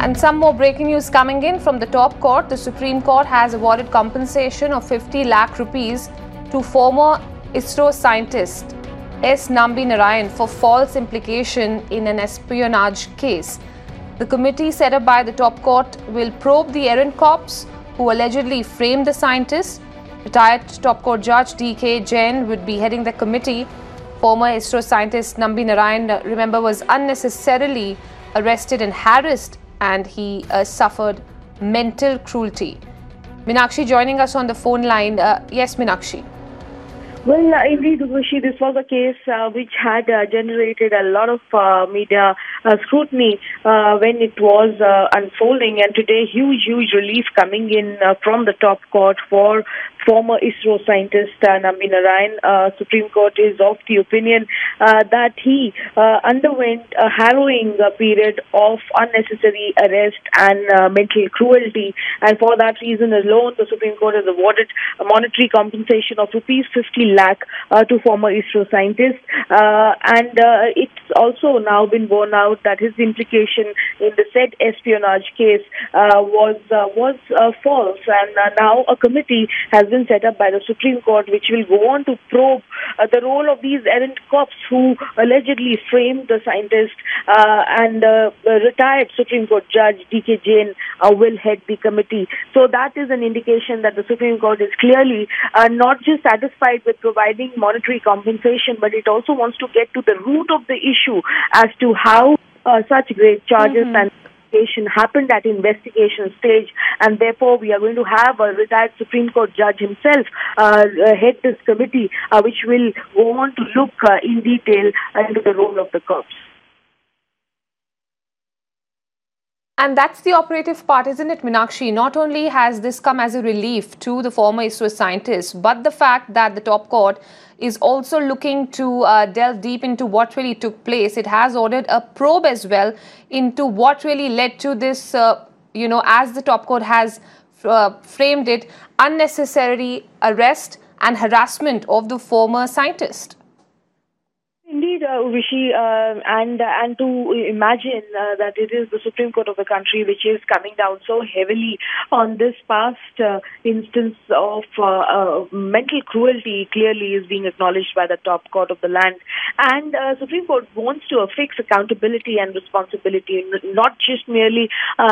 And some more breaking news coming in from the top court. The Supreme Court has awarded compensation of 50 lakh rupees to former ISRO scientist Nambi Narayan for false implication in an espionage case. The committee set up by the top court will probe the errant cops who allegedly framed the scientist. Retired top court judge D.K. Jain would be heading the committee. Former ISRO scientist Nambi Narayan, remember, was unnecessarily arrested and harassed, and he suffered mental cruelty. Meenakshi joining us on the phone line. Yes, Meenakshi. Well, indeed, Urvashi, this was a case which had generated a lot of media scrutiny when it was unfolding, and today huge relief coming in from the top court for former ISRO scientist Nabi Narayan. Supreme Court is of the opinion that he underwent a harrowing period of unnecessary arrest and mental cruelty, and for that reason alone, the Supreme Court has awarded a monetary compensation of rupees 50 lakh to former ISRO scientist, and it's also now been borne out that his implication in the said espionage case was false, and now a committee has been set up by the Supreme Court which will go on to probe the role of these errant cops who allegedly framed the scientist, and the retired Supreme Court judge D.K. Jain will head the committee. So that is an indication that the Supreme Court is clearly not just satisfied with providing monetary compensation, but it also wants to get to the root of the issue as to how such great charges and happened at investigation stage, and therefore we are going to have a retired Supreme Court judge himself head this committee, which will go on to look in detail into the role of the cops. And that's the operative part, isn't it, Meenakshi? Not only has this come as a relief to the former ISRO scientist, but the fact that the top court is also looking to delve deep into what really took place. It has ordered a probe as well into what really led to this, as the top court has framed it, unnecessary arrest and harassment of the former scientist. Indeed, Urvashi, and to imagine that it is the Supreme Court of the country which is coming down so heavily on this past instance of mental cruelty clearly is being acknowledged by the top court of the land. And Supreme Court wants to affix accountability and responsibility, not just merely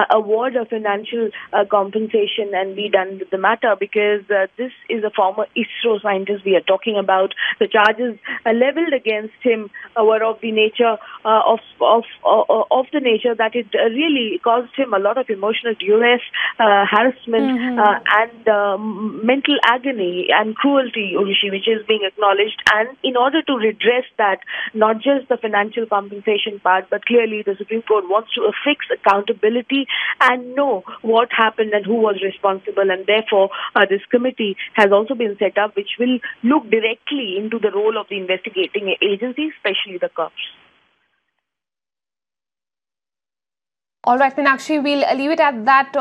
award a financial compensation and be done with the matter, because this is a former ISRO scientist we are talking about. The charges leveled against him were of the nature of the nature that it really caused him a lot of emotional duress, harassment, and mental agony and cruelty, which is being acknowledged. And in order to redress that, not just the financial compensation part, but clearly the Supreme Court wants to affix accountability and know what happened and who was responsible. And therefore, this committee has also been set up, which will look directly into the role of the investigating agencies, especially the cops. All right, Meenakshi, we'll leave it at that.